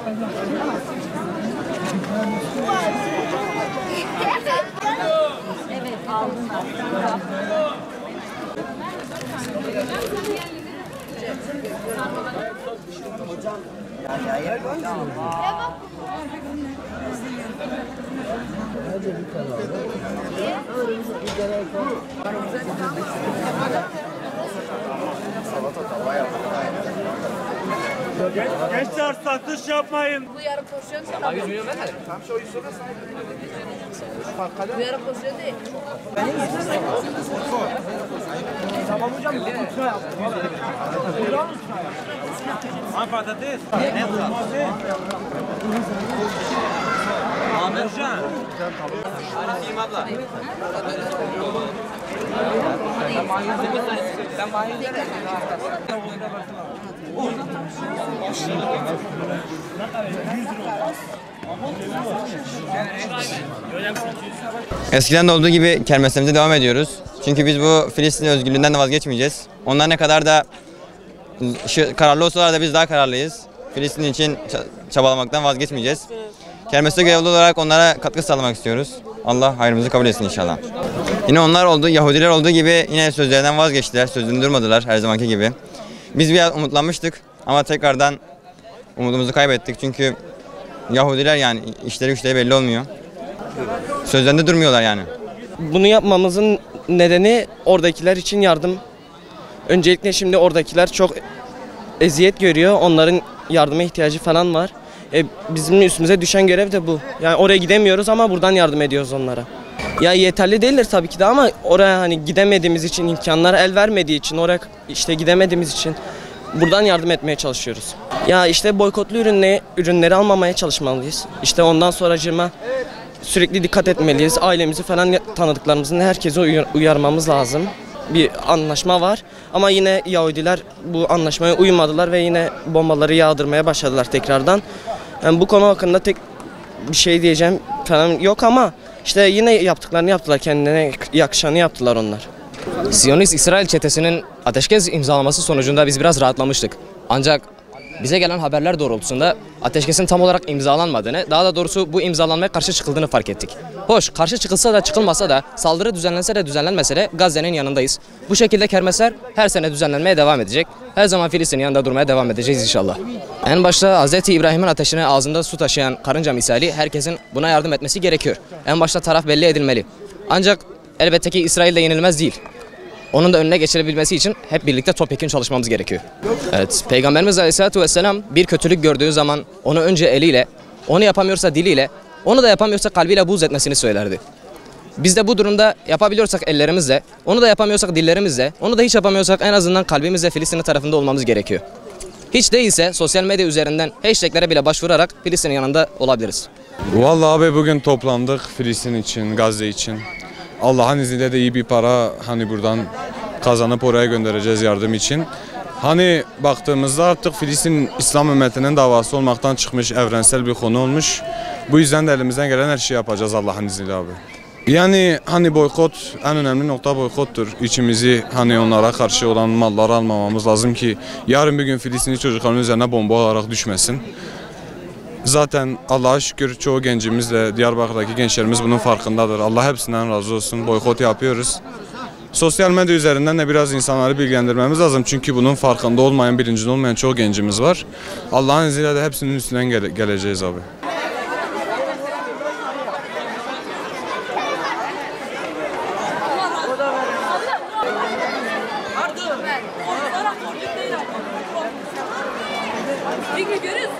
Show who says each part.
Speaker 1: Evet, aldım.
Speaker 2: Hocam.
Speaker 3: Gençler satış yapmayın.
Speaker 4: Bu yarım porsiyon sana. 100 milyon ver. Tamam şu oyun sonra bu yarım porsiyon değil.
Speaker 2: Tamam hocam.
Speaker 3: Patates. Ne bu? Amercan. Anlatayım abla.
Speaker 5: Eskiden de olduğu gibi kermeslerimize devam ediyoruz. Çünkü biz bu Filistin özgürlüğünden de vazgeçmeyeceğiz. Onlar ne kadar da kararlı olsalar da biz daha kararlıyız. Filistin için çabalamaktan vazgeçmeyeceğiz. Kermeste görevli olarak onlara katkı sağlamak istiyoruz. Allah hayrımızı kabul etsin inşallah. Yine onlar Yahudiler olduğu gibi yine sözlerinden vazgeçtiler, sözünü durmadılar her zamanki gibi. Biz biraz umutlanmıştık ama tekrardan umudumuzu kaybettik çünkü Yahudiler yani işleri güçleri belli olmuyor. Sözlerinde durmuyorlar yani.
Speaker 6: Bunu yapmamızın nedeni oradakiler için yardım. Öncelikle şimdi oradakiler çok eziyet görüyor. Onların yardıma ihtiyacı falan var. Bizim üstümüze düşen görev de bu. Yani oraya gidemiyoruz ama buradan yardım ediyoruz onlara. Ya yeterli değildir tabii ki de ama oraya hani gidemediğimiz için, imkanlar el vermediği için, oraya işte gidemediğimiz için buradan yardım etmeye çalışıyoruz. Ya işte boykotlu ürünleri almamaya çalışmalıyız. İşte ondan sonracığıma sürekli dikkat etmeliyiz. Ailemizi falan tanıdıklarımızın herkese uyarmamız lazım. Bir anlaşma var ama yine Yahudiler bu anlaşmaya uymadılar ve yine bombaları yağdırmaya başladılar tekrardan. Yani bu konu hakkında tek bir şey diyeceğim falan yok ama işte yine yaptıklarını yaptılar, kendine yakışanı yaptılar onlar.
Speaker 7: Siyonist İsrail çetesinin ateşkes imzalaması sonucunda biz biraz rahatlamıştık. Ancak bize gelen haberler doğrultusunda ateşkesin tam olarak imzalanmadığını, daha da doğrusu bu imzalanmaya karşı çıkıldığını fark ettik. Hoş, karşı çıkılsa da çıkılmasa da, saldırı düzenlense de düzenlenmese de Gazze'nin yanındayız. Bu şekilde kermesler her sene düzenlenmeye devam edecek. Her zaman Filistin'in yanında durmaya devam edeceğiz inşallah. En başta Hz. İbrahim'in ateşine ağzında su taşıyan karınca misali herkesin buna yardım etmesi gerekiyor. En başta taraf belli edilmeli. Ancak elbette ki İsrail de yenilmez değil. Onun da önüne geçirebilmesi için hep birlikte topyekün çalışmamız gerekiyor. Evet, Peygamberimiz Aleyhisselatü Vesselam bir kötülük gördüğü zaman onu önce eliyle, onu yapamıyorsa diliyle, onu da yapamıyorsa kalbiyle buğz etmesini söylerdi. Biz de bu durumda yapabiliyorsak ellerimizle, onu da yapamıyorsak dillerimizle, onu da hiç yapamıyorsak en azından kalbimizle Filistin tarafında olmamız gerekiyor. Hiç değilse sosyal medya üzerinden hashtaglere bile başvurarak Filistin'in yanında olabiliriz.
Speaker 8: Vallahi abi bugün toplandık Filistin için, Gazze için. Allah'ın izniyle de iyi bir para hani buradan kazanıp oraya göndereceğiz yardım için. Hani baktığımızda artık Filistin İslam ümmetinin davası olmaktan çıkmış, evrensel bir konu olmuş. Bu yüzden de elimizden gelen her şeyi yapacağız Allah'ın izniyle abi. Yani hani boykot, en önemli nokta boykottur. İçimizi hani onlara karşı olan malları almamamız lazım ki yarın bir gün Filistinli çocukların üzerine bomba olarak düşmesin. Zaten Allah'a şükür çoğu gencimiz de Diyarbakır'daki gençlerimiz bunun farkındadır. Allah hepsinden razı olsun. Boykot yapıyoruz. Sosyal medya üzerinden de biraz insanları bilgilendirmemiz lazım. Çünkü bunun farkında olmayan, bilincinde olmayan çoğu gencimiz var. Allah'ın izniyle de hepsinin üstünden geleceğiz abi.
Speaker 4: Görüyorsun.